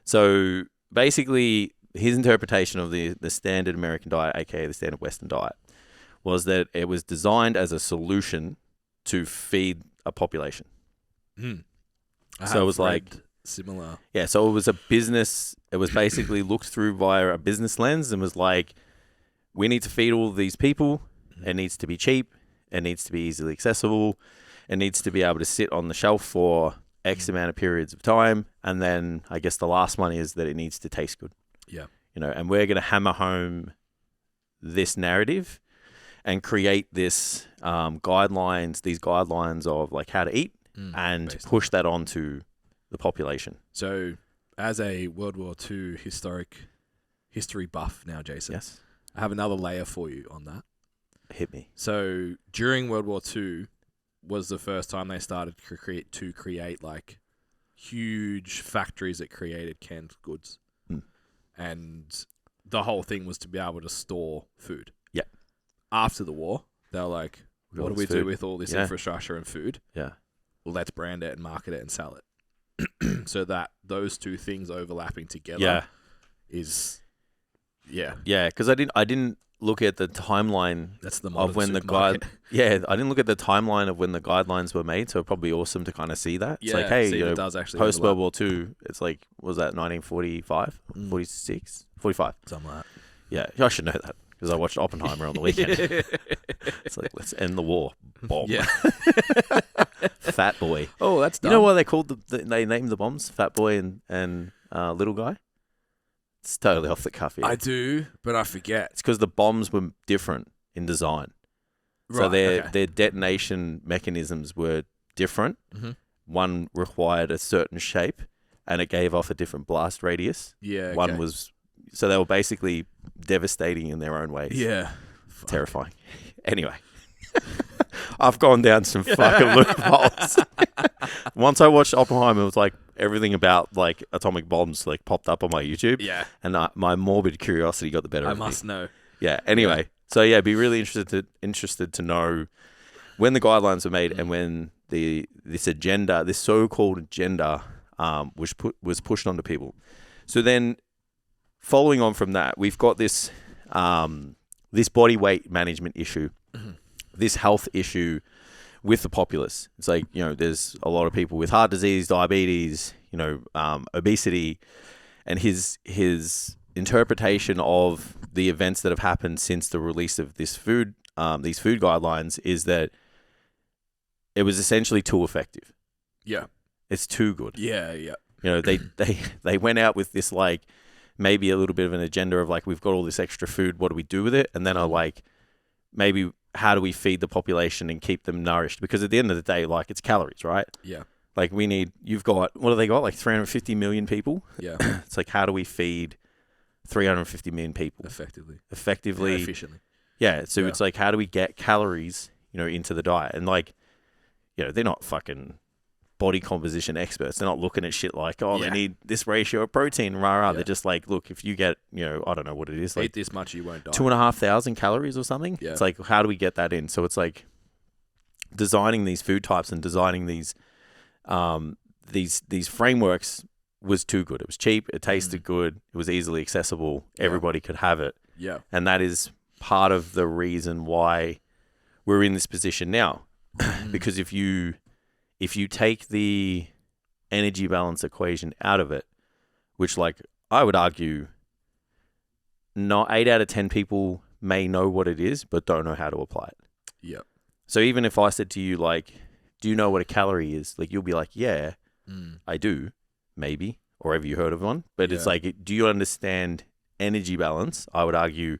So basically, his interpretation of the standard American diet, aka the standard Western diet, was that it was designed as a solution to feed a population. So it was like similar. Yeah, so it was a business. It was basically looked through via a business lens and was like, we need to feed all of these people. It needs to be cheap. It needs to be easily accessible. It needs to be able to sit on the shelf for X amount of periods of time. And then I guess the last one is that it needs to taste good. Yeah. And we're going to hammer home this narrative and create this these guidelines of like how to eat and push that onto the population. So, as a World War II history buff now, Jason, Yes. I have another layer for you on that. Hit me. So, during World War II was the first time they started to create like huge factories that created canned goods. And the whole thing was to be able to store food. Yeah. After the war, they were like, what do we do with all this infrastructure and food? Yeah. Well, let's brand it and market it and sell it. So that those two ththings overlapping together is because I didn't look at the timeline that's the of when I didn't look at the timeline of when the guidelines were made, so it'd probably be awesome to kind of see that. It's like, hey, it does actually post World War II, it's like, was that 1945, 46, 45? Something like that. Yeah, I should know that because I watched Oppenheimer on the weekend. It's like, let's end the war. Bomb. Yeah. Fat Boy. Oh, that's dumb. You know why they called they named the bombs Fat Boy and Little Guy? It's totally off the cuff here. I do, but I forget. It's because the bombs were different in design. So their detonation mechanisms were different. Mm-hmm. One required a certain shape, and it gave off a different blast radius. Yeah. Okay. One was... So they were basically devastating in their own ways. Yeah. Terrifying. Anyway. I've gone down some fucking loopholes. Once I watched Oppenheimer, it was like everything about like atomic bombs like popped up on my YouTube. Yeah. And my morbid curiosity got the better of me. I must know. Yeah. Anyway. So yeah, be really interested to know when the guidelines were made and when this so-called agenda was pushed onto people. So then following on from that, we've got this this body weight management issue. This health issue with the populace. It's like, there's a lot of people with heart disease, diabetes, obesity, and his interpretation of the events that have happened since the release of these food guidelines is that it was essentially too effective. Yeah. It's too good. Yeah, yeah. They went out with this like maybe a little bit of an agenda of like, we've got all this extra food, what do we do with it? And then are like, maybe how do we feed the population and keep them nourished? Because at the end of the day, like, it's calories, right? Yeah. Like you've got, what do they got? Like 350 million people? Yeah. It's like, how do we feed 350 million people? Effectively. Yeah, efficiently. Yeah. So it's like, how do we get calories, into the diet? And like, they're not fucking body composition experts. They're not looking at shit like, they need this ratio of protein, rah. They're just like, look, if you get, I don't know what it is. Like, eat this much, you won't die. 2,500 calories or something. Yeah. It's like, how do we get that in? So it's like designing these food types and designing these frameworks was too good. It was cheap. It tasted good. It was easily accessible. Everybody could have it. Yeah. And that is part of the reason why we're in this position now. Because if you take the energy balance equation out of it, which like I would argue not 8 out of 10 people may know what it is, but don't know how to apply it. Yeah. So even if I said to you, like, do you know what a calorie is? Like, you'll be like, yeah, I do, maybe, or have you heard of one? But it's like, do you understand energy balance? I would argue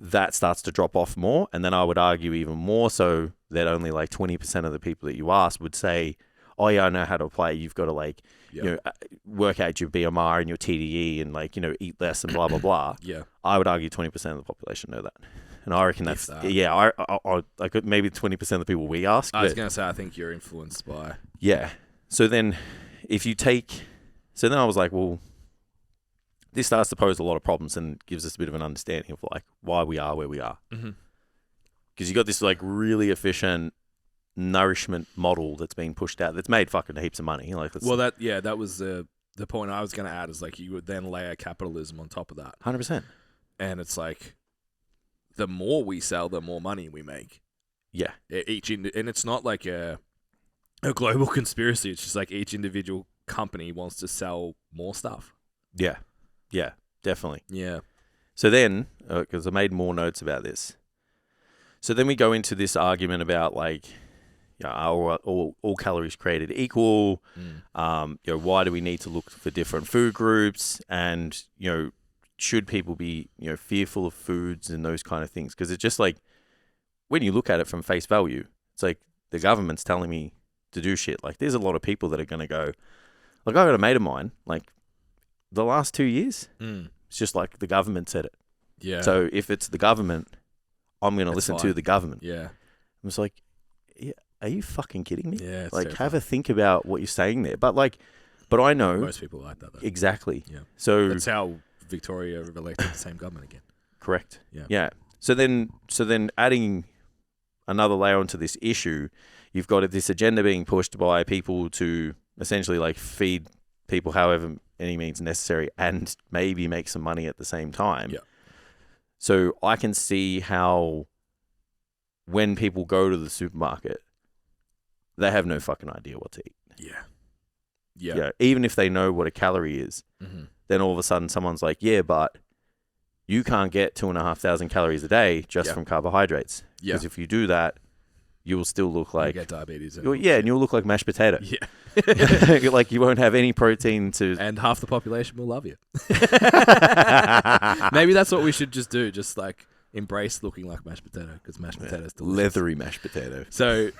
that starts to drop off more. And then I would argue even more so that only like 20% of the people that you ask would say, oh yeah, I know how to apply it. You've got to like, work out your BMR and your TDE and like, eat less and blah, blah, blah. Yeah. I would argue 20% of the population know that. And I reckon that's, I like maybe 20% of the people we ask. I was going to say, I think you're influenced by. Yeah. So then then I was like, well, this starts to pose a lot of problems and gives us a bit of an understanding of like why we are where we are. Because you got this like really efficient nourishment model that's being pushed out that's made fucking heaps of money. Like, that was the the point I was going to add is like you would then layer capitalism on top of that. 100%. And it's like the more we sell, the more money we make. Yeah. And it's not like a global conspiracy. It's just like each individual company wants to sell more stuff. Yeah. Yeah, definitely. Yeah. So then, because I made more notes about this. So then we go into this argument about like, are all calories created equal? Why do we need to look for different food groups? And, should people be, fearful of foods and those kind of things? Because it's just like, when you look at it from face value, it's like the government's telling me to do shit. Like there's a lot of people that are going to go, like I got a mate of mine, like the last 2 years, it's just like the government said it. Yeah. So if it's the government, I'm going to listen to the government. Yeah. I'm just like, yeah, are you fucking kidding me? Yeah. It's like terrifying. have a think about what you're saying there. But I know. Most people like that though. Exactly. Yeah. So that's how Victoria elected the same government again. Correct. Yeah. Yeah. So then adding another layer onto this issue, you've got this agenda being pushed by people to essentially like feed people however any means necessary and maybe make some money at the same time. Yeah. So I can see how when people go to the supermarket, they have no fucking idea what to eat. Yeah. Yeah. Yeah. Even if they know what a calorie is, then all of a sudden someone's like, yeah, but you can't get 2,500 calories a day just from carbohydrates. Yeah. Because if you do that, you will still look like... You get diabetes. And you'll look like mashed potato. Yeah. Like you won't have any protein to... And half the population will love you. Maybe that's what we should just do. Just like embrace looking like mashed potato because mashed potato is delicious. Leathery mashed potato. So